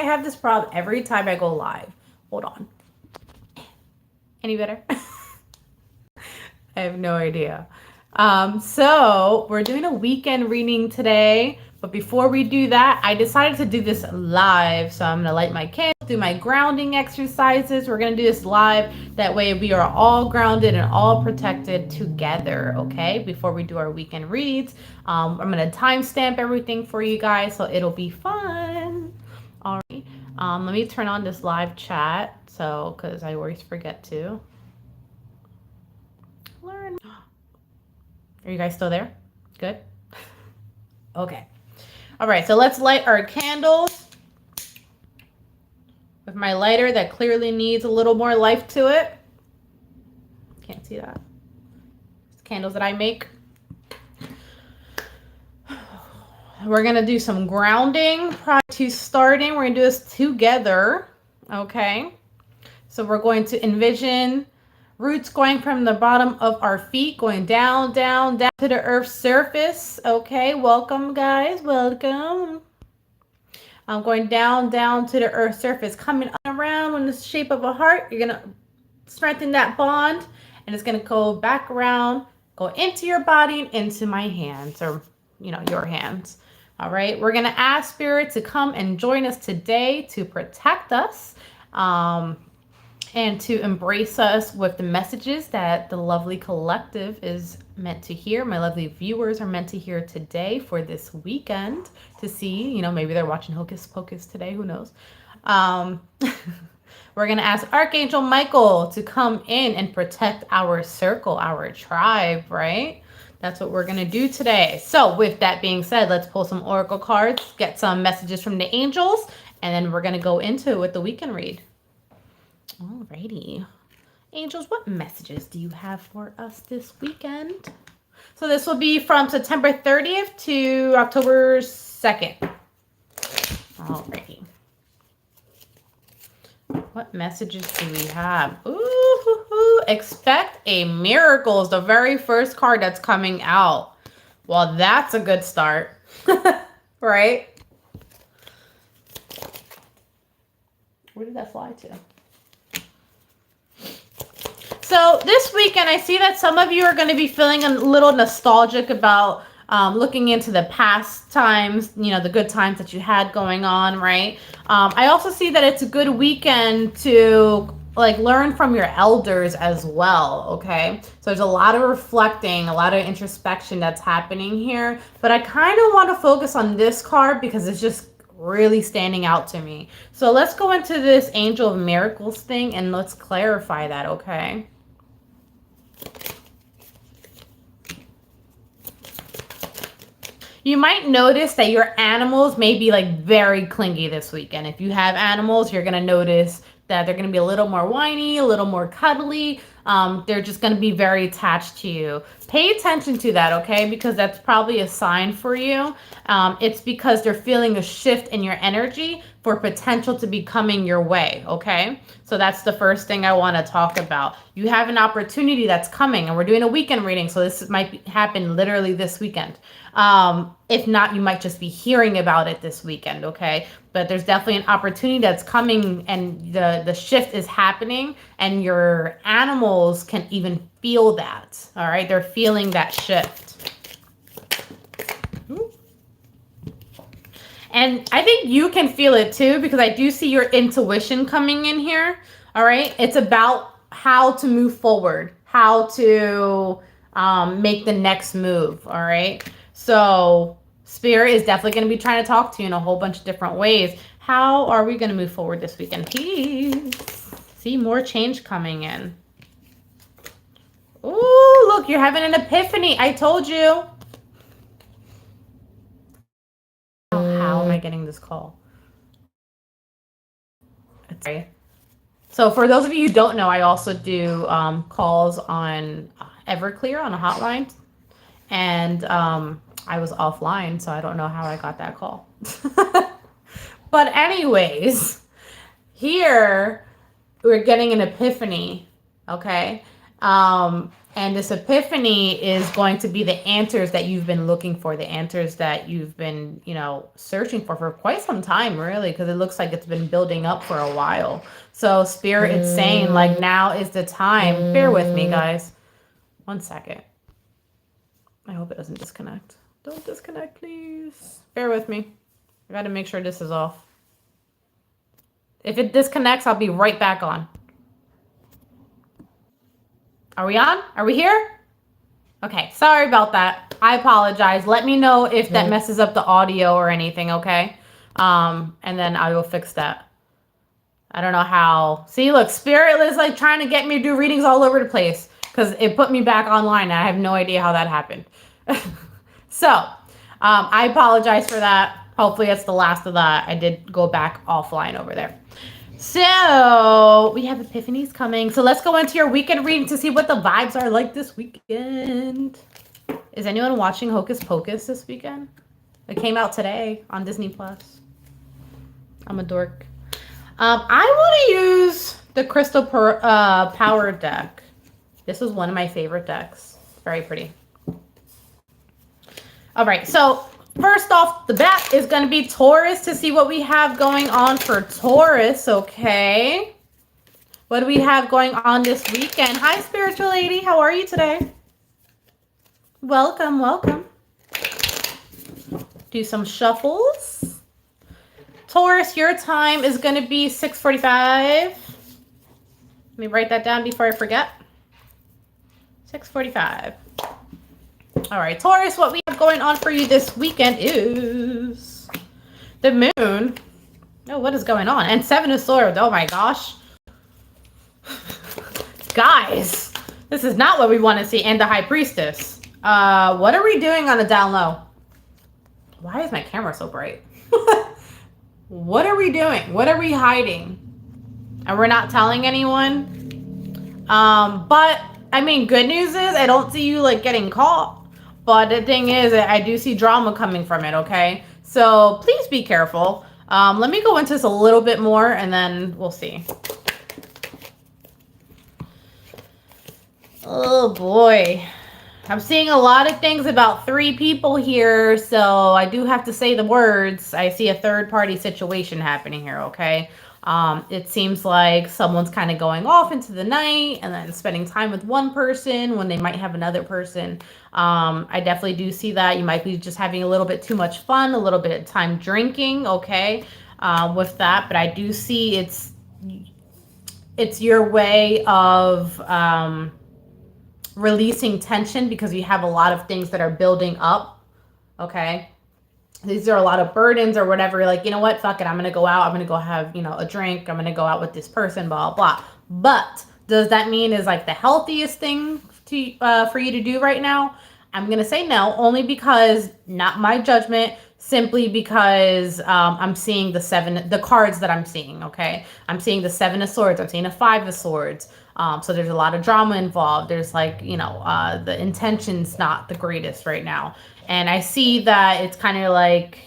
I have this problem every time I go live. Hold on. Any better? I have no idea. So we're doing a weekend reading today. But before we do that, I decided to do this live. So I'm going to light my candle, do my grounding exercises. We're going to do this live. That way we are all grounded and all protected together, okay? Before we do our weekend reads. I'm going to timestamp everything for you guys, so it'll be fun. All right. Let me turn on this live chat, so because I always forget to. Learn. Are you guys still there? Good? Okay. All right, so let's light our candles with my lighter that clearly needs a little more life to it. Can't see that. It's candles that I make. We're going to do some grounding prior to starting. We're going to do this together, okay? So we're going to envision roots going from the bottom of our feet, going down, down, down to the earth's surface. Okay, welcome guys, welcome. I'm going down, down to the earth's surface, coming around in the shape of a heart. You're gonna strengthen that bond, and it's gonna go back around, go into your body and into my hands, or your hands. All right, we're gonna ask Spirit to come and join us today to protect us. And to embrace us with the messages that the lovely collective is meant to hear. My lovely viewers are meant to hear today for this weekend to see, maybe they're watching Hocus Pocus today, who knows. We're going to ask Archangel Michael to come in and protect our circle, our tribe, right? That's what we're going to do today. So with that being said, let's pull some oracle cards, get some messages from the angels, and then we're going to go into it with the weekend read. Alrighty. Angels, what messages do you have for us this weekend? So this will be from September 30th to October 2nd. Alrighty. What messages do we have? Ooh, expect a miracle is the very first card that's coming out. Well, that's a good start. Right? Where did that fly to? So this weekend, I see that some of you are going to be feeling a little nostalgic about looking into the past times, the good times that you had going on, right? I also see that it's a good weekend to learn from your elders as well, okay? So there's a lot of reflecting, a lot of introspection that's happening here, but I kind of want to focus on this card because it's just really standing out to me. So let's go into this Angel of Miracles thing and let's clarify that, okay? You might notice that your animals may be very clingy this weekend. If you have animals, you're going to notice that they're going to be a little more whiny, a little more cuddly. They're just going to be very attached to you. Pay attention to that, okay? Because that's probably a sign for you. It's because they're feeling a shift in your energy for potential to be coming your way, okay? So that's the first thing I want to talk about. You have an opportunity that's coming, and we're doing a weekend reading, so this might happen literally this weekend. If not, you might just be hearing about it this weekend, okay? But there's definitely an opportunity that's coming, and the shift is happening, and your animals can even feel that, all right? They're feeling that shift. And I think you can feel it too, because I do see your intuition coming in here, all right? It's about how to move forward, how to make the next move, all right? So Spirit is definitely going to be trying to talk to you in a whole bunch of different ways. How are we going to move forward this weekend? Please. See more change coming in. Ooh, look, you're having an epiphany. I told you. How am I getting this call? Sorry. So for those of you who don't know, I also do calls on Everclear on a hotline. And I was offline, so I don't know how I got that call. But anyways, here we're getting an epiphany, okay? And this epiphany is going to be the answers that you've been looking for, the answers that you've been, you know, searching for quite some time, really, because it looks like it's been building up for a while. So Spirit is saying, like, now is the time. Bear with me, guys. 1 second. I hope it doesn't disconnect. Don't disconnect, please. Bear with me. I got to make sure this is off. If it disconnects, I'll be right back on. Are we on? Are we here? Okay, sorry about that. I apologize. Let me know if that messes up the audio or anything, okay? And then I will fix that. I don't know how. See, look, Spirit is like trying to get me to do readings all over the place because it put me back online and I have no idea how that happened. So, I apologize for that. Hopefully it's the last of that. I did go back offline over there. So, we have epiphanies coming. So, let's go into your weekend reading to see what the vibes are like this weekend. Is anyone watching Hocus Pocus this weekend? It came out today on Disney Plus. I'm a dork. I want to use the Crystal Power deck. This was one of my favorite decks. Very pretty. All right, so first off the bat is going to be Taurus to see what we have going on for Taurus, okay? What do we have going on this weekend? Hi, Spiritual Lady. How are you today? Welcome, welcome. Do some shuffles. Taurus, your time is going to be 6:45. Let me write that down before I forget. 6:45. All right, Taurus, what we have going on for you this weekend is the moon. Oh, what is going on? And 7 of Swords. Oh my gosh. Guys, this is not what we want to see. And the High Priestess. What are we doing on the down low? Why is my camera so bright? What are we doing? What are we hiding? And we're not telling anyone. But I mean, good news is I don't see you like getting caught. But the thing is, I do see drama coming from it, okay? So please be careful. Let me go into this a little bit more and then we'll see. Oh boy. I'm seeing a lot of things about 3 people here, so I do have to say the words. I see a third-party situation happening here, okay? It seems like someone's kind of going off into the night and then spending time with one person when they might have another person. I definitely do see that. You might be just having a little bit too much fun, a little bit of time drinking, okay, with that. But I do see it's your way of releasing tension because you have a lot of things that are building up, okay? These are a lot of burdens or whatever. You're like, you know what? Fuck it. I'm going to go out. I'm going to go have, you know, a drink. I'm going to go out with this person, blah, blah. But does that mean is like the healthiest thing to for you to do right now? I'm going to say no, only because not my judgment, simply because I'm seeing the cards that I'm seeing, okay? I'm seeing the 7 of Swords. I'm seeing a 5 of Swords. So there's a lot of drama involved. There's like, you know, the intention's not the greatest right now. And I see that it's kind of like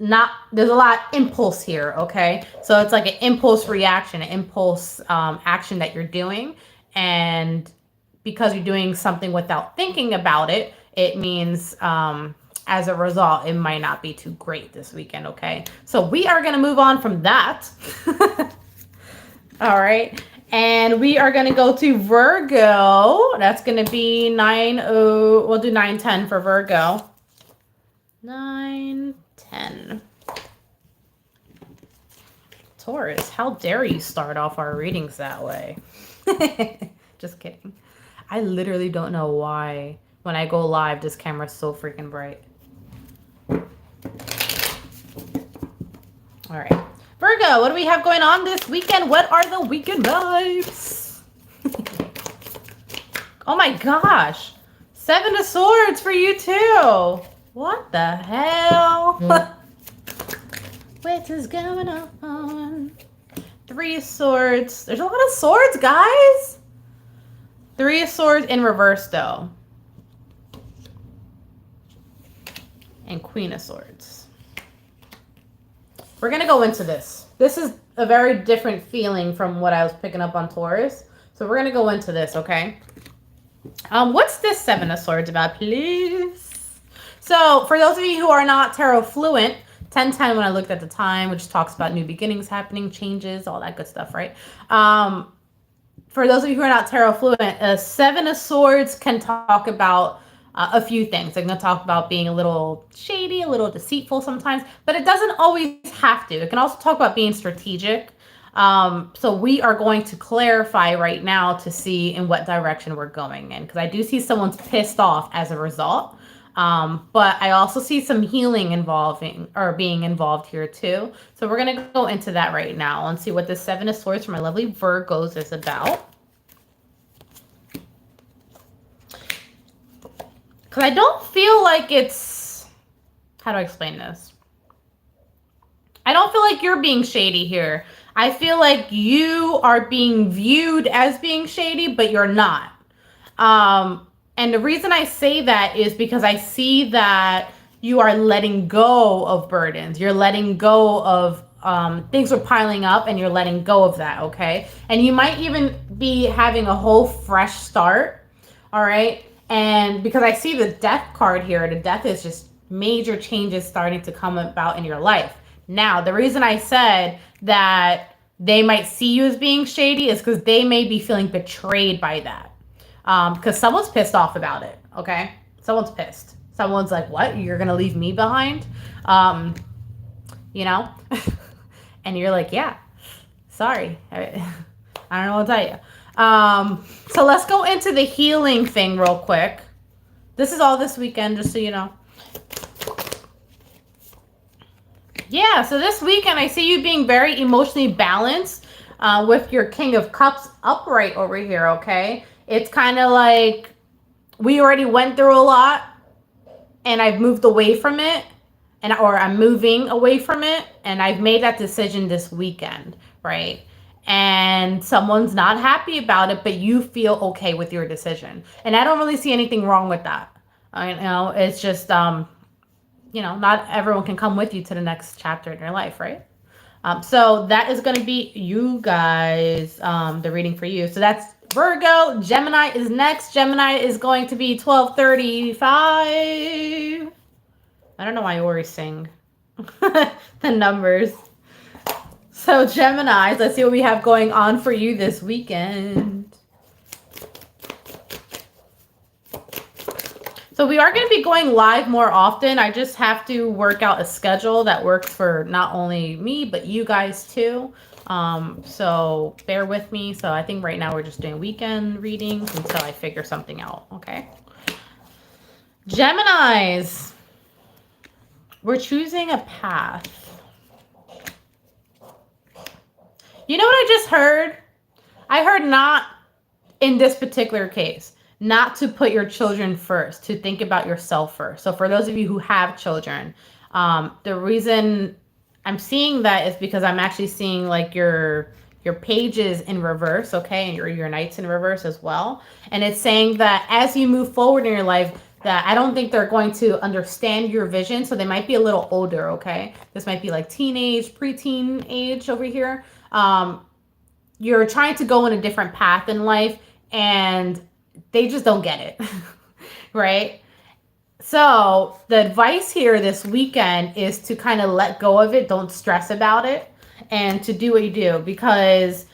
there's a lot of impulse here, okay? So it's like an impulse reaction, an impulse action that you're doing. And because you're doing something without thinking about it, it means as a result, it might not be too great this weekend, okay? So we are going to move on from that. All right. And we are going to go to Virgo. That's going to be 9:00. We'll do 9:10 for Virgo. 9:10. Taurus, how dare you start off our readings that way? Just kidding. I literally don't know why when I go live, this camera's so freaking bright. All right. Virgo, what do we have going on this weekend? What are the weekend vibes? Oh my gosh. 7 of Swords for you too. What the hell? What is going on? 3 of Swords. There's a lot of swords, guys. 3 of Swords in reverse though. And Queen of Swords. We're going to go into this. This is a very different feeling from what I was picking up on Taurus. So we're going to go into this, okay? What's this Seven of Swords about, please? So, for those of you who are not tarot fluent, 1010 when I looked at the time, which talks about new beginnings happening, changes, all that good stuff, right? For those of you who are not tarot fluent, Seven of Swords can talk about a few things. It can talk about being a little shady, a little deceitful sometimes, but it doesn't always have to. It can also talk about being strategic. So we are going to clarify right now to see in what direction we're going in, because I do see someone's pissed off as a result. But I also see some healing being involved here too. So we're going to go into that right now and see what the Seven of Swords for my lovely Virgos is about. Because I don't feel like it's, how do I explain this? I don't feel like you're being shady here. I feel like you are being viewed as being shady, but you're not. And the reason I say that is because I see that you are letting go of burdens. You're letting go of things are piling up, and you're letting go of that, okay? And you might even be having a whole fresh start, all right? And because I see the death card here, the death is just major changes starting to come about in your life. Now, the reason I said that they might see you as being shady is because they may be feeling betrayed by that. Because someone's pissed off about it, okay? Someone's pissed. Someone's like, what? You're going to leave me behind? You know? And you're like, yeah, sorry. I don't know what to tell you. So let's go into the healing thing real quick. This is all this weekend, just so you know. Yeah, so this weekend I see you being very emotionally balanced with your King of Cups upright over here, okay? It's kind of like we already went through a lot and I've moved away from it, or I'm moving away from it, and I've made that decision this weekend, right? And someone's not happy about it, but you feel okay with your decision. And I don't really see anything wrong with that. It's just, not everyone can come with you to the next chapter in your life, right? So that is going to be you guys, the reading for you. So that's Virgo. Gemini is next. Gemini is going to be 1235. I don't know why I always sing the numbers. So Geminis, let's see what we have going on for you this weekend. So we are going to be going live more often. I just have to work out a schedule that works for not only me, but you guys too. So bear with me. So I think right now we're just doing weekend readings until I figure something out. Okay. Geminis, we're choosing a path. You know what I just heard? I heard not in this particular case, not to put your children first, to think about yourself first. So for those of you who have children, the reason I'm seeing that is because I'm actually seeing like your pages in reverse, okay? And your knights in reverse as well. And it's saying that as you move forward in your life, that I don't think they're going to understand your vision. So they might be a little older, okay? This might be like teenage, preteen age over here. You're trying to go in a different path in life and they just don't get it, right? So the advice here this weekend is to kind of let go of it. Don't stress about it and to do what you do, because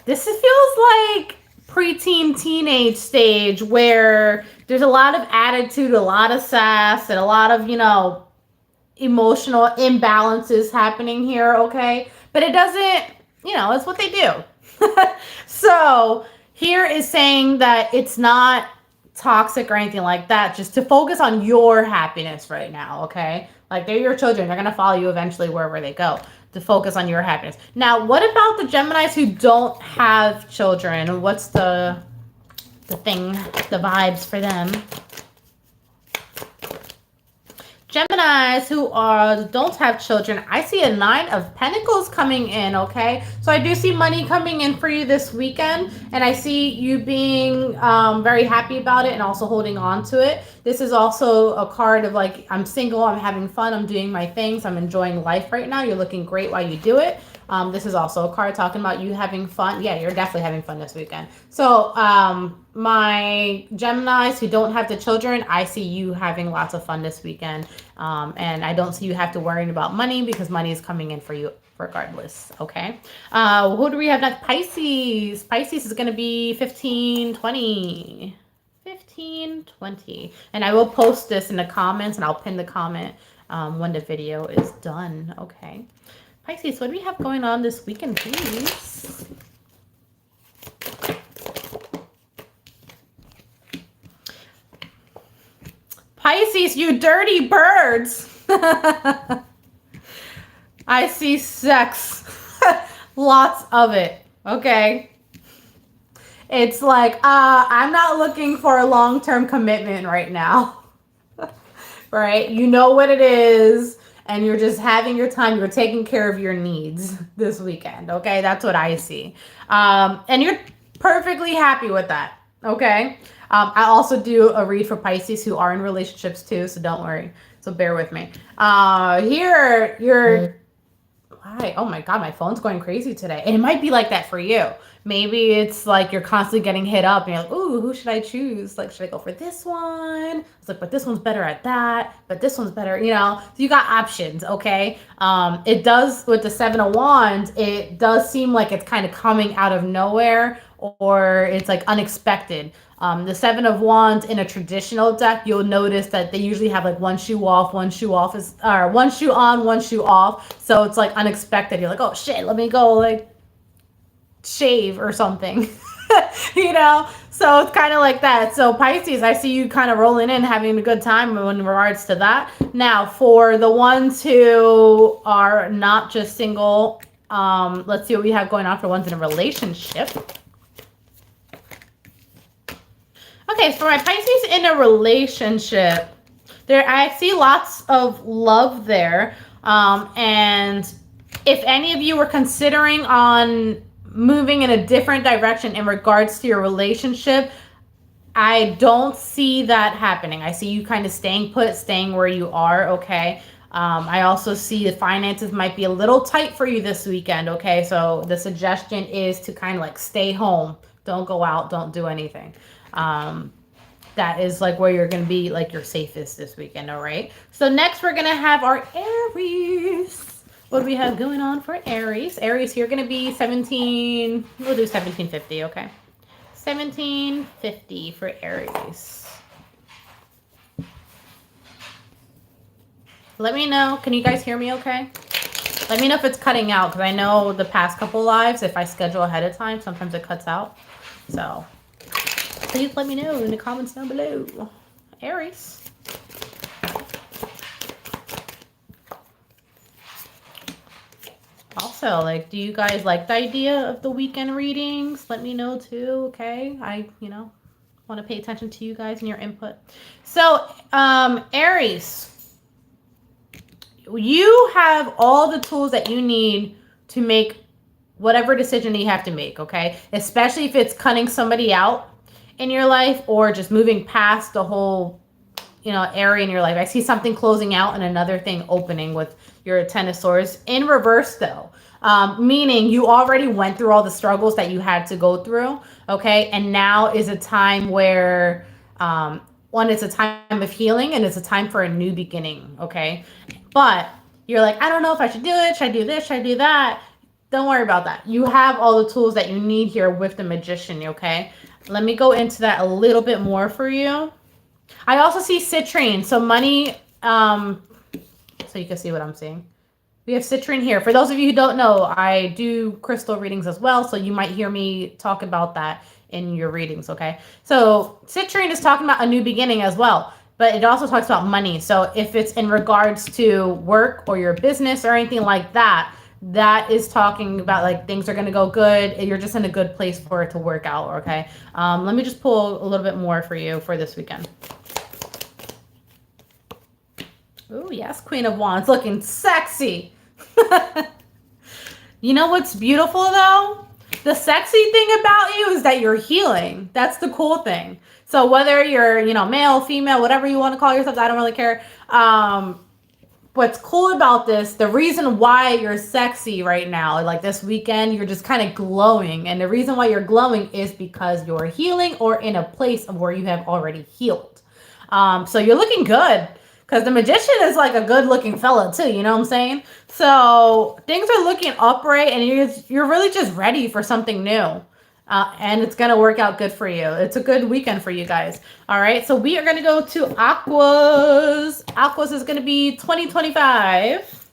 this feels like preteen teenage stage where there's a lot of attitude, a lot of sass, and a lot of, emotional imbalances happening here, okay? But it doesn't, it's what they do. So here is saying that it's not toxic or anything like that, just to focus on your happiness right now, okay? Like, they're your children. They're going to follow you eventually wherever they go, to focus on your happiness. Now, what about the Geminis who don't have children? What's the vibes for them? Geminis who don't have children, I see a 9 of Pentacles coming in, okay? So I do see money coming in for you this weekend, and I see you being very happy about it and also holding on to it. This is also a card of like, I'm single, I'm having fun, I'm doing my things, I'm enjoying life right now. You're looking great while you do it. This is also a card talking about you having fun. Yeah, you're definitely having fun this weekend. So my Geminis who don't have the children, I see you having lots of fun this weekend. And I don't see you have to worry about money because money is coming in for you regardless. Okay. Who do we have next? Pisces. Pisces is going to be 1520. 1520. And I will post this in the comments and I'll pin the comment when the video is done. Okay. Pisces, what do we have going on this weekend, please? Pisces, you dirty birds. I see sex. Lots of it. Okay. It's like, I'm not looking for a long-term commitment right now. Right? You know what it is, and you're just having your time. You're taking care of your needs this weekend. Okay? That's what I see. And you're perfectly happy with that. Okay? I also do a read for Pisces who are in relationships too, so don't worry. So bear with me. Here, you're... Why? Oh my God, my phone's going crazy today. And it might be like that for you. Maybe it's like you're constantly getting hit up and you're like, ooh, who should I choose? Like, should I go for this one? It's like, but this one's better at that. But this one's better, you know? So you got options, okay? It does, with the Seven of Wands, it does seem like it's kind of coming out of nowhere or it's like unexpected. The Seven of Wands in a traditional deck, you'll notice that they usually have like one shoe off, one shoe off, or one shoe on, one shoe off. So it's like unexpected. You're like, oh shit, let me go like shave or something, you know? So it's kind of like that. So Pisces, I see you kind of rolling in, having a good time in regards to that. Now, for the ones who are not just single, let's see what we have going on for ones in a relationship. Okay, for my Pisces in a relationship, I see lots of love there. And if any of you were considering on moving in a different direction in regards to your relationship, I don't see that happening. I see you kind of staying put, staying where you are, okay? I also see the finances might be a little tight for you this weekend, okay? So the suggestion is to kind of like stay home. Don't go out, don't do anything. That is like where you're going to be like your safest this weekend. All right. So next we're going to have our Aries. What do we have going on for Aries? Aries, you're going to be 17. We'll do 1750. Okay. 1750 for Aries. Let me know. Can you guys hear me okay? Let me know if it's cutting out because I know the past couple lives, if I schedule ahead of time, sometimes it cuts out. So please let me know in the comments down below. Aries. Also, like, do you guys like the idea of the weekend readings? Let me know too, okay? I, want to pay attention to you guys and your input. So, Aries, you have all the tools that you need to make whatever decision you have to make, okay? Especially if it's cutting somebody out in your life or just moving past the whole area in your life. I see something closing out and another thing opening with your Ten of Swords in reverse though, meaning you already went through all the struggles that you had to go through, okay? And now is a time where one, it's a time of healing and it's a time for a new beginning, okay? But you're like, I don't know if I should do it. Should I do this? Should I do that? Don't worry about that. You have all the tools that you need here with the Magician, okay? Let me go into that a little bit more for you. I also see citrine. So money, so you can see what I'm seeing. We have citrine here. For those of you who don't know, I do crystal readings as well. So you might hear me talk about that in your readings, okay? So citrine is talking about a new beginning as well. But it also talks about money. So if it's in regards to work or your business or anything like that, that is talking about like things are going to go good. You're just in a good place for it to work out, okay? Let me just pull a little bit more for you for this weekend. Oh, yes, Queen of Wands, looking sexy. You know what's beautiful, though? The sexy thing about you is that you're healing. That's the cool thing. So whether you're, male, female, whatever you want to call yourself, I don't really care. what's cool about this, the reason why you're sexy right now, like this weekend, you're just kind of glowing. And the reason why you're glowing is because you're healing or in a place of where you have already healed. So you're looking good, because the magician is like a good looking fella too, you know what I'm saying? So things are looking upright, and you're really just ready for something new. And it's going to work out good for you. It's a good weekend for you guys. All right. So we are going to go to Aquas. Aquas is going to be 2025.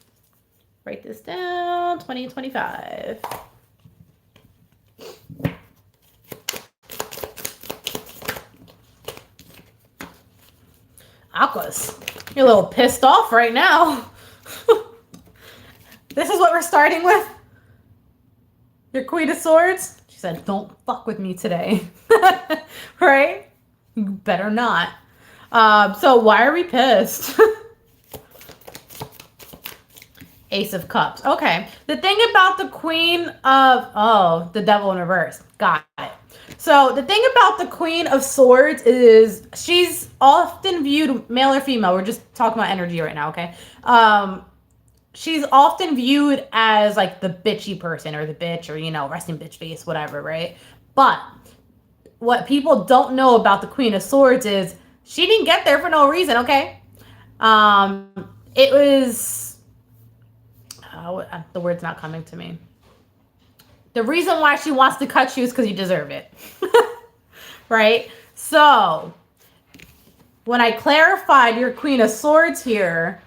Write this down. 2025. Aquas, you're a little pissed off right now. This is what we're starting with. Your Queen of Swords. She said, don't fuck with me today. Right? You better not. So why are we pissed? Ace of Cups. Okay. The thing about the Queen of... the Devil in reverse. Got it. So the thing about the Queen of Swords is she's often viewed, male or female. We're just talking about energy right now, okay? She's often viewed as like the bitchy person, or the bitch, or, you know, resting bitch face, whatever, right? But what people don't know about the Queen of Swords is she didn't get there for no reason, okay? It was... the word's not coming to me. The reason why she wants to cut you is because you deserve it. Right? So, when I clarified your Queen of Swords here,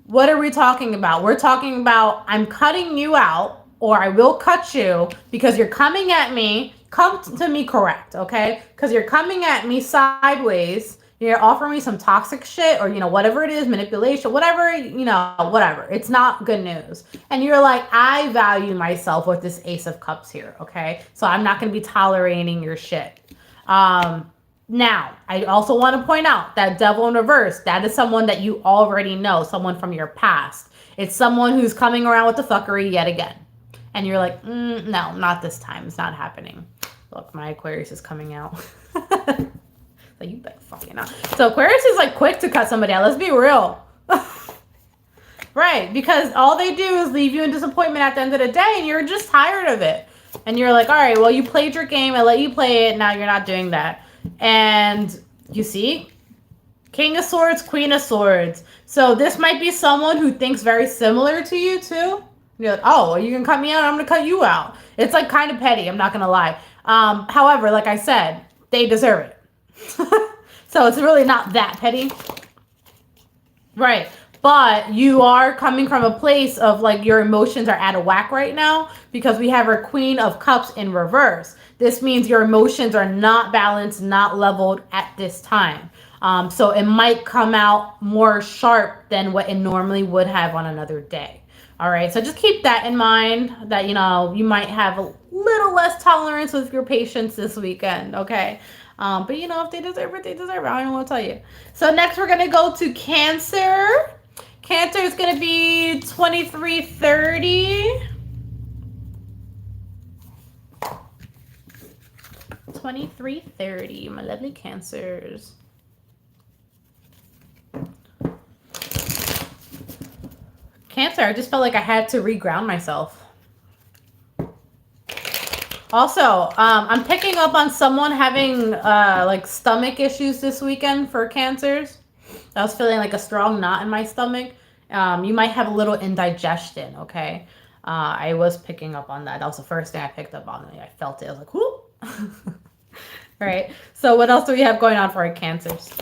what are we talking about? We're talking about I'm cutting you out, or I will cut you because you're coming at me. Come to me correct, okay? Because you're coming at me sideways. You're offering me some toxic shit, or, you know, whatever it is, manipulation, whatever, you know, whatever. It's not good news. And you're like, I value myself with this Ace of Cups here, okay? So I'm not going to be tolerating your shit. Now, I also want to point out that Devil in reverse, that is someone that you already know, someone from your past. It's someone who's coming around with the fuckery yet again. And you're like, no, not this time. It's not happening. Look, my Aquarius is coming out. So you better fucking not. So Aquarius is like quick to cut somebody out. Let's be real. Right, because all they do is leave you in disappointment at the end of the day, and you're just tired of it. And you're like, all right, well, you played your game. I let you play it. Now you're not doing that. And you see, King of Swords, Queen of Swords. So this might be someone who thinks very similar to you too. You're like, oh, well, you can cut me out, I'm going to cut you out. It's like kind of petty. I'm not going to lie. However, like I said, they deserve it. So it's really not that petty. Right. But you are coming from a place of like your emotions are out of whack right now, because we have our Queen of Cups in reverse. This means your emotions are not balanced, not leveled at this time. So it might come out more sharp than what it normally would have on another day. All right. So just keep that in mind, that, you know, you might have a little less tolerance with your patients this weekend. Okay. But, you know, if they deserve it, they deserve it. I don't want to tell you. So next we're going to go to Cancer. Cancer is going to be 2330. 2330, my lovely Cancers. Cancer, I just felt like I had to reground myself. Also, I'm picking up on someone having like stomach issues this weekend for Cancers. I was feeling like a strong knot in my stomach. You might have a little indigestion, okay? I was picking up on that. That was the first thing I picked up on. I felt it. I was like, whoop. Right. So what else do we have going on for our Cancers?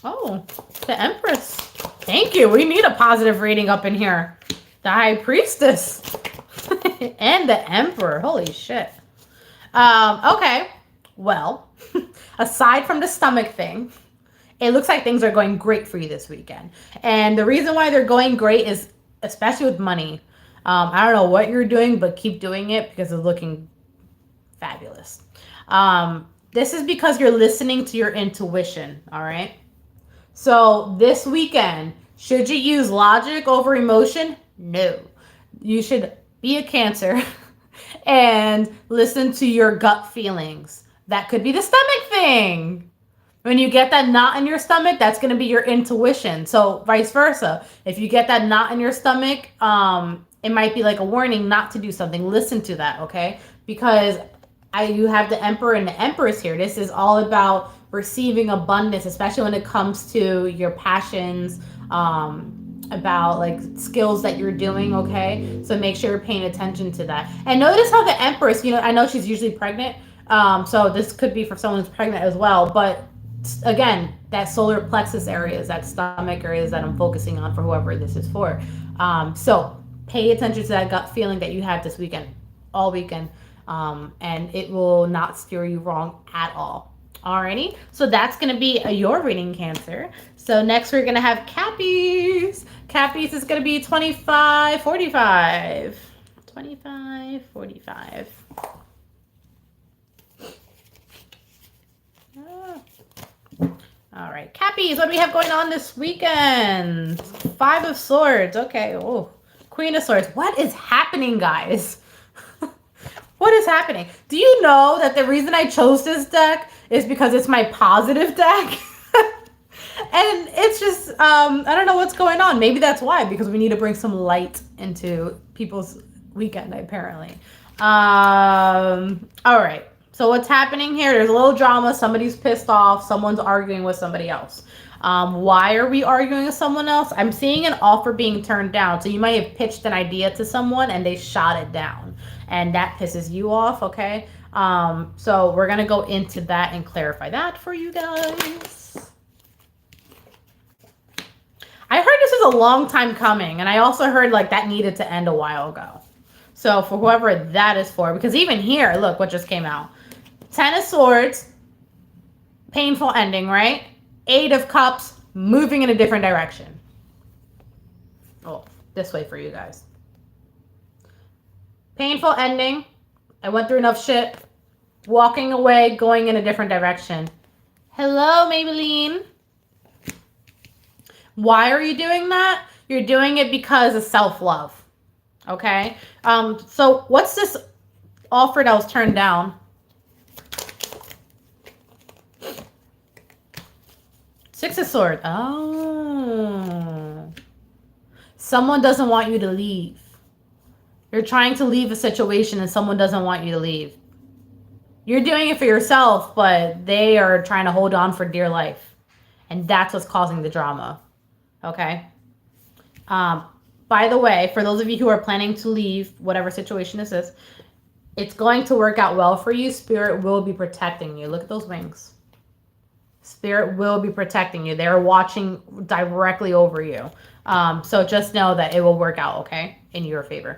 Oh, the Empress. Thank you. We need a positive reading up in here. The High Priestess. And the Emperor. Holy shit. Okay. Well, aside from the stomach thing, it looks like things are going great for you this weekend. And the reason why they're going great is, especially with money. I don't know what you're doing, but keep doing it because it's looking fabulous. This is because you're listening to your intuition, all right? So this weekend, should you use logic over emotion? No. You should be a Cancer and listen to your gut feelings. That could be the stomach thing. When you get that knot in your stomach, that's going to be your intuition. So vice versa. If you get that knot in your stomach, it might be like a warning not to do something. Listen to that, okay? Because you have the Emperor and the Empress here. This is all about receiving abundance, especially when it comes to your passions, about like skills that you're doing, okay? So make sure you're paying attention to that. And notice how the Empress, you know, I know she's usually pregnant, so this could be for someone who's pregnant as well, but again, that solar plexus areas, that stomach areas that I'm focusing on for whoever this is for. So pay attention to that gut feeling that you have this weekend, all weekend, and it will not steer you wrong at all. Alrighty, so that's going to be your reading, Cancer. So next we're going to have Cappies. Cappies is going to be 25-45. 25-45. All right, Cappies, what do we have going on this weekend? 5 of Swords. Okay. Oh, Queen of Swords. What is happening, guys? What is happening? Do you know that the reason I chose this deck is because it's my positive deck? And it's just, I don't know what's going on. Maybe that's why, because we need to bring some light into people's weekend, apparently. All right. So what's happening here? There's a little drama. Somebody's pissed off. Someone's arguing with somebody else. Why are we arguing with someone else? I'm seeing an offer being turned down. So you might have pitched an idea to someone and they shot it down. And that pisses you off, okay? So we're going to go into that and clarify that for you guys. I heard this is a long time coming. And I also heard like that needed to end a while ago. So for whoever that is for, because even here, look what just came out. 10 of Swords, painful ending, right? 8 of Cups, moving in a different direction. Oh, this way for you guys. Painful ending. I went through enough shit. Walking away, going in a different direction. Hello, Maybelline. Why are you doing that? You're doing it because of self-love. Okay? So what's this offer that was turned down? 6 of Swords. Oh. Someone doesn't want you to leave. You're trying to leave a situation and someone doesn't want you to leave. You're doing it for yourself, but they are trying to hold on for dear life. And that's what's causing the drama. Okay? By the way, for those of you who are planning to leave, whatever situation this is, it's going to work out well for you. Spirit will be protecting you. Look at those wings. Spirit will be protecting you. They're watching directly over you. So just know that it will work out, okay? In your favor.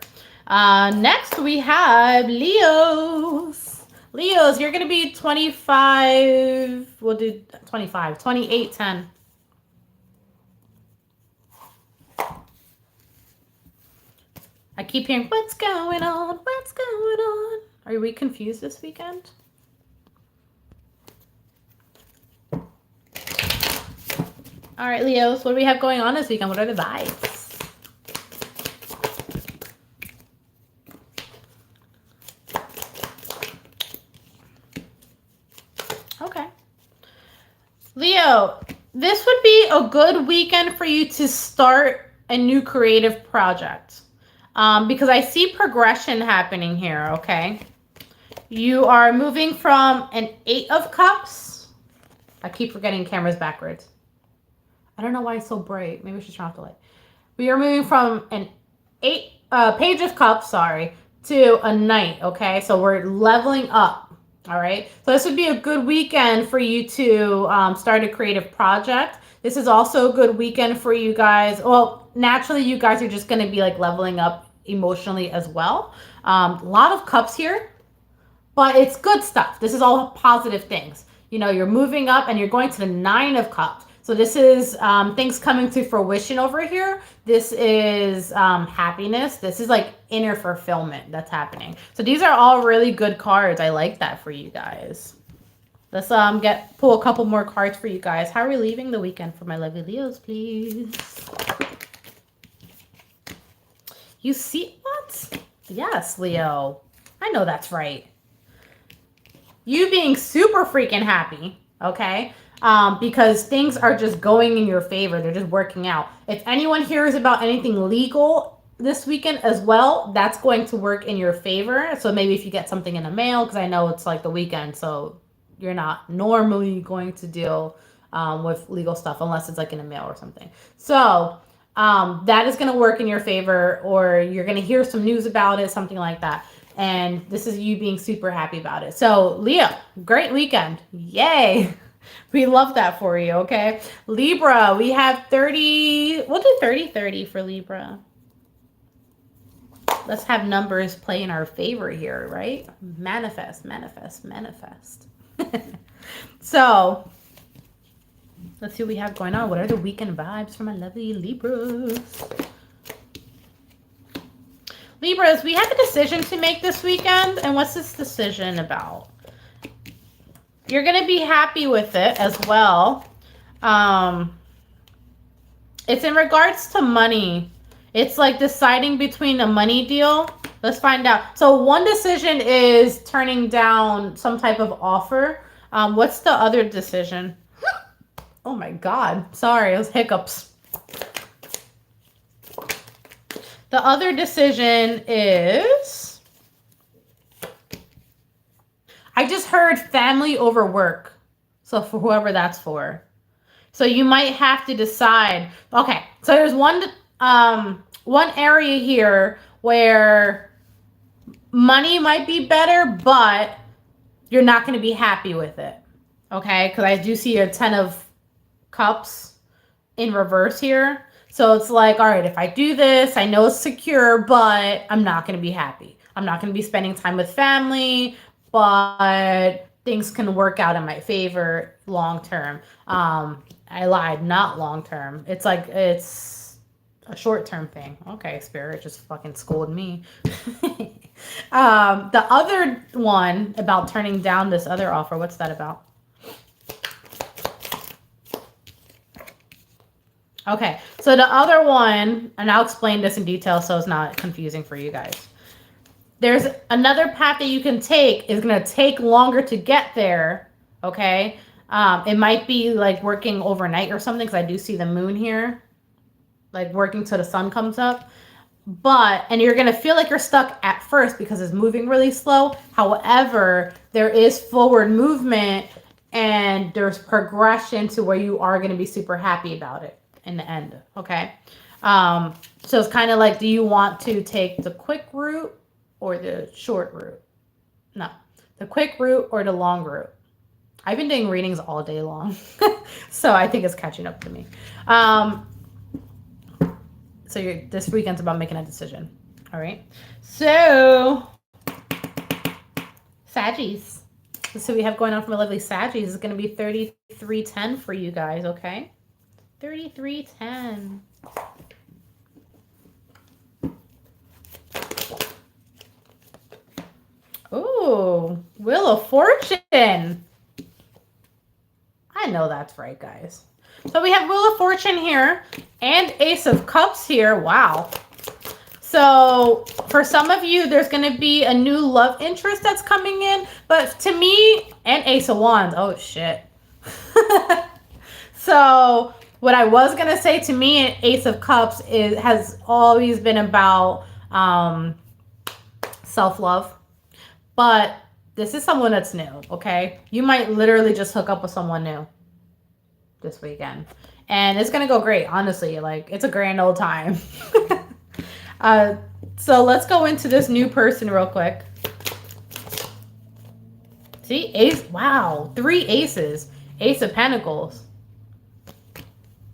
Next, we have Leos. Leos, you're going to be 25. We'll do 25. 28, 10. I keep hearing, what's going on? What's going on? Are we confused this weekend? All right, Leos, what do we have going on this weekend? What are the vibes? Okay. Leo, this would be a good weekend for you to start a new creative project. Because I see progression happening here, okay? You are moving from an 8 of Cups. I keep forgetting cameras backwards. I don't know why it's so bright. Maybe I should turn off the light. We are moving from an Page of Cups, sorry, to a Knight, okay? So we're leveling up, all right? So this would be a good weekend for you to start a creative project. This is also a good weekend for you guys. Well, naturally, you guys are just going to be like leveling up emotionally as well. A lot of cups here, but it's good stuff. This is all positive things. You know, you're moving up and you're going to the 9 of Cups. So this is things coming to fruition over here. This is happiness. This is like inner fulfillment that's happening. So these are all really good cards. I like that for you guys. Let's pull a couple more cards for you guys. How are we leaving the weekend for my lovely Leos, please? You see what? Yes, Leo. I know that's right. You being super freaking happy, okay? because things are just going in your favor. They're just working out. If anyone hears about anything legal this weekend as well, that's going to work in your favor. So maybe if you get something in the mail, because I know it's like the weekend, so you're not normally going to deal with legal stuff unless it's like in the mail or something. So that is going to work in your favor, or you're going to hear some news about it, something like that. And this is you being super happy about it. So Leo, great weekend. Yay. We love that for you, okay? Libra, we have 30. We'll do 30-30 for Libra. Let's have numbers play in our favor here, right? Manifest, manifest, manifest. So, let's see what we have going on. What are the weekend vibes for my lovely Libras? Libras, we have a decision to make this weekend. And what's this decision about? You're going to be happy with it as well. It's in regards to money. It's like deciding between a money deal. Let's find out. So one decision is turning down some type of offer. What's the other decision? Oh my God. Sorry, it was hiccups. The other decision is... I just heard family over work. So for whoever that's for. So you might have to decide. Okay, so there's one area here where money might be better, but you're not going to be happy with it. Okay, because I do see a 10 of cups in reverse here. So it's like, all right, if I do this, I know it's secure, but I'm not going to be happy. I'm not going to be spending time with family, but things can work out in my favor long term. I lied, not long term. It's like, it's a short term thing. Okay, Spirit just fucking scolded me. The other one about turning down this other offer, what's that about? Okay, so the other one, and I'll explain this in detail so it's not confusing for you guys. There's another path that you can take. It's going to take longer to get there, okay? It might be like working overnight or something, because I do see the moon here, like working till the sun comes up. And you're going to feel like you're stuck at first because it's moving really slow. However, there is forward movement and there's progression to where you are going to be super happy about it in the end, okay? So it's kind of like, do you want to take the quick route or the short route? No, the quick route or the long route. I've been doing readings all day long, so I think it's catching up to me. So this weekend's about making a decision, all right? So, Saggies. So we have going on from a lovely Saggies. It's going to be 3310 for you guys, okay? 3310. Ooh, Wheel of Fortune. I know that's right, guys. So we have Wheel of Fortune here and Ace of Cups here. Wow. So for some of you, there's going to be a new love interest that's coming in. But to me, and Ace of Wands. Oh, shit. So what I was going to say, to me, Ace of Cups has always been about self-love. But this is someone that's new, okay? You might literally just hook up with someone new this weekend. And it's going to go great, honestly. Like, it's a grand old time. So let's go into this new person real quick. See? Ace. Wow. 3 aces. Ace of Pentacles.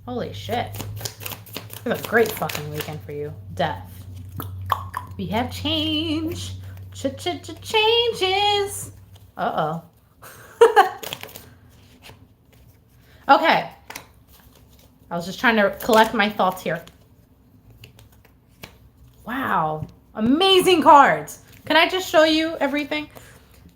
Holy shit. It's a great fucking weekend for you. Death. We have change. Changes. Uh-oh. Okay. I was just trying to collect my thoughts here. Wow. Amazing cards. Can I just show you everything?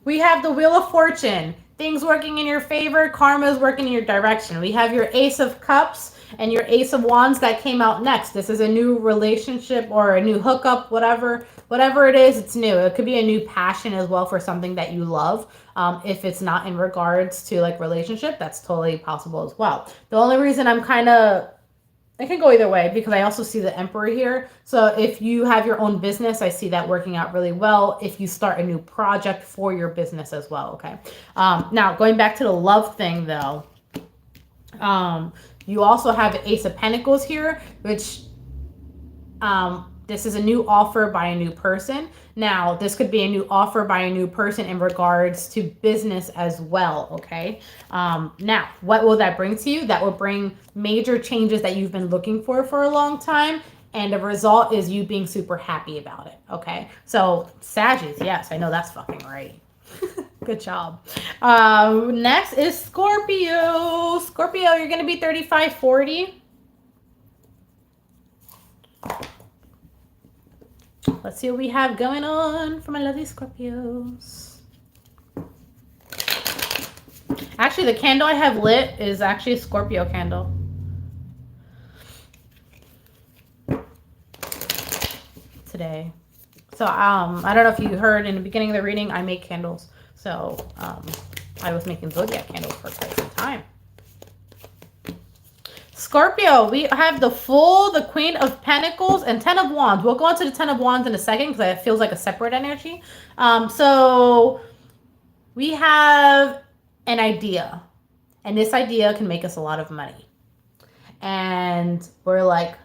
We have the Wheel of Fortune. things working in your favor. Karma is working in your direction. We have your Ace of Cups and your Ace of Wands that came out next. This is a new relationship or a new hookup, whatever it is, it's new. It could be a new passion as well for something that you love. If it's not in regards to like relationship, that's totally possible as well. The only reason I'm kind of, it can go either way because I also see the Emperor here. So if you have your own business, I see that working out really well if you start a new project for your business as well, okay? Now, going back to the love thing though, you also have the Ace of Pentacles here, which this is a new offer by a new person. Now, this could be a new offer by a new person in regards to business as well, okay? Now, what will that bring to you? That will bring major changes that you've been looking for a long time, and the result is you being super happy about it, okay? So, Sagittarius, yes, I know that's fucking right. Good job. Next is Scorpio. Scorpio, you're going to be 35, 40. Let's see what we have going on for my lovely Scorpios. Actually, the candle I have lit is actually a Scorpio candle. Today. So, I don't know if you heard in the beginning of the reading, I make candles. So, I was making zodiac candles for quite some time. Scorpio, we have the Fool, the Queen of Pentacles, and Ten of Wands. We'll go into the Ten of Wands in a second because it feels like a separate energy. So we have an idea, and this idea can make us a lot of money. And we're like,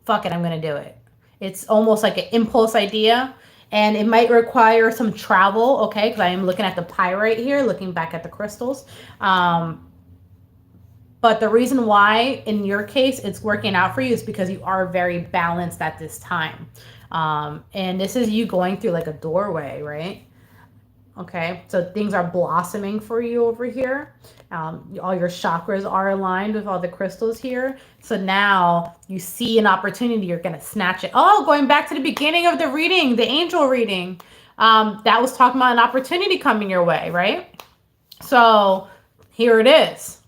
fuck it, I'm going to do it. It's almost like an impulse idea, and it might require some travel, okay, because I am looking at the pyrite here, looking back at the crystals. But the reason why, in your case, it's working out for you is because you are very balanced at this time. And this is you going through like a doorway, right? Okay, so things are blossoming for you over here. All your chakras are aligned with all the crystals here. So now you see an opportunity, you're going to snatch it. Oh, going back to the beginning of the reading, the angel reading, that was talking about an opportunity coming your way, right? So here it is.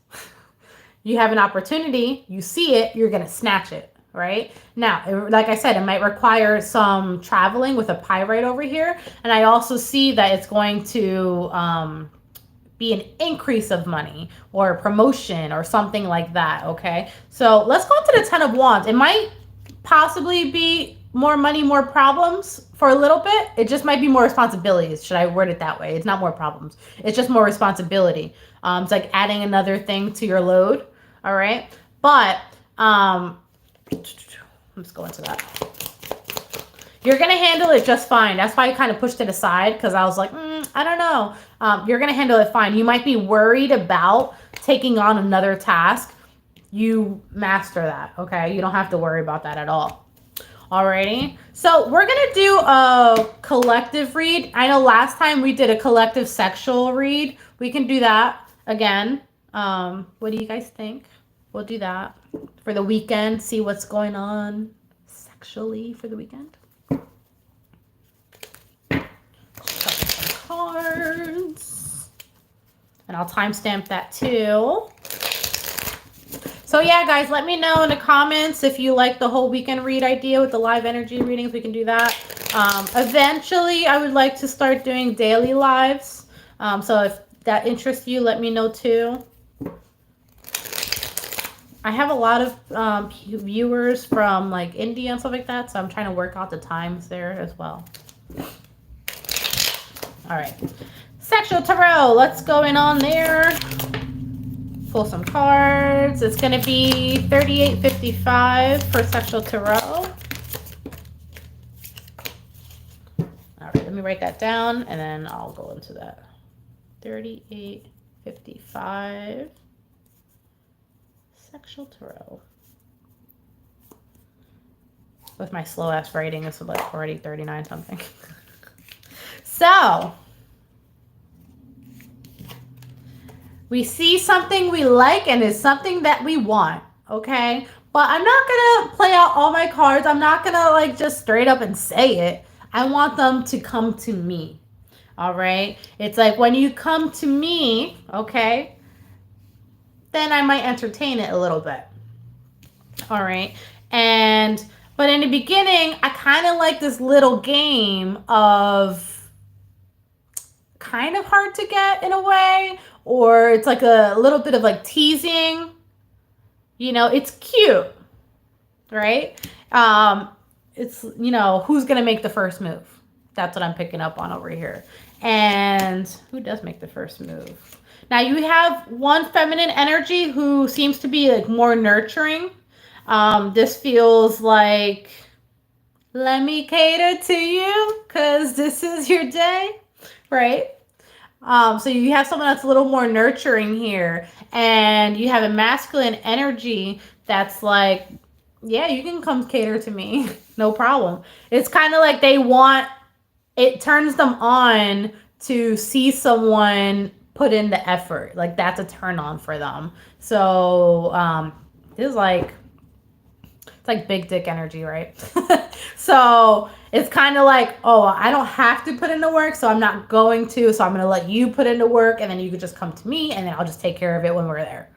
You have an opportunity, you see it, you're going to snatch it, right? Now, like I said, it might require some traveling with a pyrite over here. And I also see that it's going to be an increase of money or promotion or something like that, okay? So let's go into the Ten of Wands. It might possibly be more money, more problems for a little bit. It just might be more responsibilities. Should I word it that way? It's not more problems. It's just more responsibility. It's like adding another thing to your load. All right. But let's go into that. You're going to handle it just fine. That's why I kind of pushed it aside because I was like, I don't know. You're going to handle it fine. You might be worried about taking on another task. You master that. Okay. You don't have to worry about that at all. Alrighty. So we're going to do a collective read. I know last time we did a collective sexual read. We can do that again. What do you guys think? We'll do that for the weekend. See what's going on sexually for the weekend. Some cards. And I'll timestamp that too. So yeah, guys, let me know in the comments if you like the whole weekend read idea with the live energy readings. We can do that. Eventually, I would like to start doing daily lives. So if that interests you, let me know too. I have a lot of viewers from like India and stuff like that, so I'm trying to work out the times there as well. All right. Sexual Tarot, let's go in on there. Pull some cards. It's going to be $38.55 for Sexual Tarot. All right, let me write that down, and then I'll go into that. $38.55. Sexual Tarot. With my slow ass writing, this is like already 39 something. So we see something we like and it's something that we want, okay? But I'm not gonna play out all my cards. I'm not gonna like just straight up and say it. I want them to come to me, All right. It's like when you come to me, okay, then I might entertain it a little bit. All right. But in the beginning, I kind of like this little game of kind of hard to get in a way, or it's like a little bit of like teasing. It's cute, right? It's, who's going to make the first move? That's what I'm picking up on over here. And who does make the first move? Now you have one feminine energy who seems to be like more nurturing. This feels like, let me cater to you because this is your day, right? So you have someone that's a little more nurturing here, and you have a masculine energy that's like, yeah, you can come cater to me, no problem. It's kind of like it turns them on to see someone put in the effort. Like that's a turn on for them. So it's like big dick energy, right? So it's kind of like, oh, I don't have to put in the work, so I'm not going to. So I'm going to let you put in the work, and then you could just come to me, and then I'll just take care of it when we're there.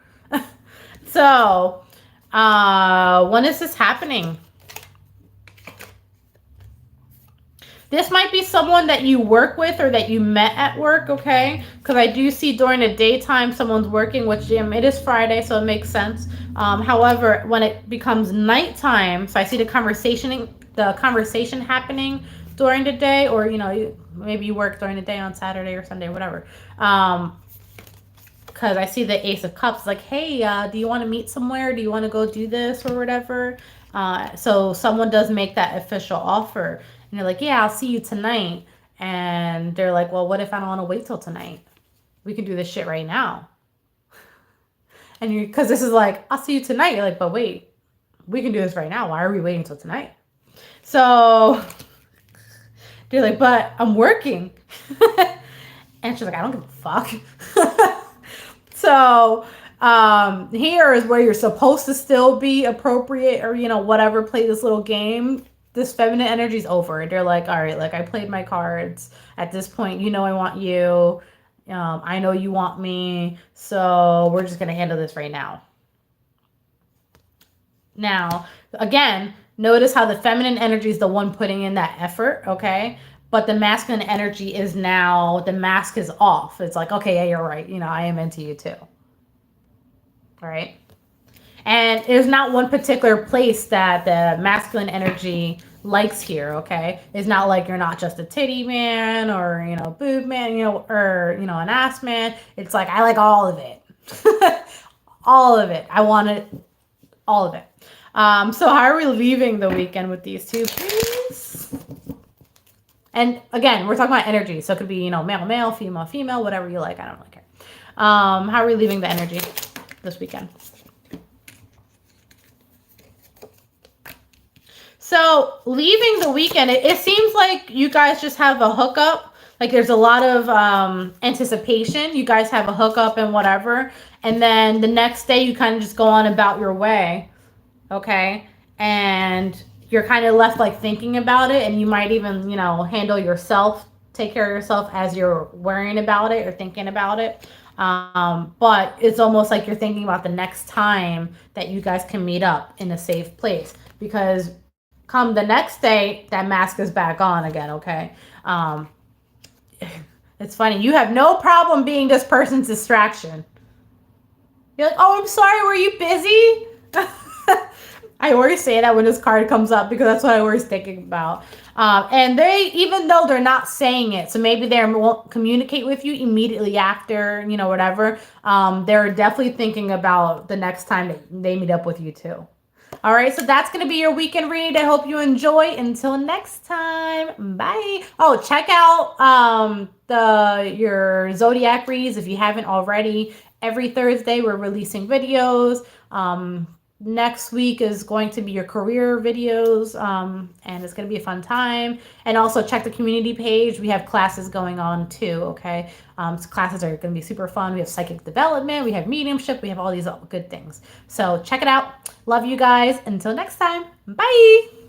So when is this happening? This might be someone that you work with or that you met at work, okay? Because I do see during the daytime someone's working, which it is Friday, so it makes sense. However, when it becomes nighttime, so I see the conversation happening during the day, or maybe you work during the day on Saturday or Sunday, whatever. Because I see the Ace of Cups, like, hey, do you want to meet somewhere? Do you want to go do this or whatever? So someone does make that official offer. And you're like, yeah, I'll see you tonight. And they're like, well, what if I don't want to wait till tonight? We can do this shit right now. And because this is like, I'll see you tonight. You're like, but wait, we can do this right now. Why are we waiting till tonight? So they're like, but I'm working. And she's like, I don't give a fuck. So here is where you're supposed to still be appropriate or, whatever, play this little game. This feminine energy is over. They're like, all right, like I played my cards. At this point, I want you. I know you want me. So we're just going to handle this right now. Now, again, notice how the feminine energy is the one putting in that effort, okay? But the masculine energy is now, the mask is off. It's like, okay, yeah, you're right. I am into you too. All right? And there's not one particular place that the masculine energy likes here, okay? It's not like you're not just a titty man or, boob man, or, an ass man. It's like, I like all of it. All of it. I want it, all of it. So how are we leaving the weekend with these two, please? And again, we're talking about energy. So it could be, male, male, female, female, whatever you like. I don't really care. How are we leaving the energy this weekend? So leaving the weekend, it seems like you guys just have a hookup. Like there's a lot of anticipation. You guys have a hookup and whatever. And then the next day you kind of just go on about your way. Okay. And you're kind of left like thinking about it. And you might even, handle yourself, take care of yourself as you're worrying about it or thinking about it. But it's almost like you're thinking about the next time that you guys can meet up in a safe place. Because come the next day, that mask is back on again, okay? It's funny. You have no problem being this person's distraction. You're like, oh, I'm sorry, were you busy? I always say that when this card comes up because that's what I always thinking about. And they, even though they're not saying it, so maybe they won't communicate with you immediately after, whatever, they're definitely thinking about the next time that they meet up with you too. All right, so that's going to be your weekend read. I hope you enjoy. Until next time, bye. Oh, check out your zodiac reads if you haven't already. Every Thursday, we're releasing videos. Next week is going to be your career videos, and it's going to be a fun time. And also check the community page. We have classes going on too, okay? So classes are going to be super fun. We have psychic development. We have mediumship. We have all these good things. So check it out. Love you guys. Until next time. Bye.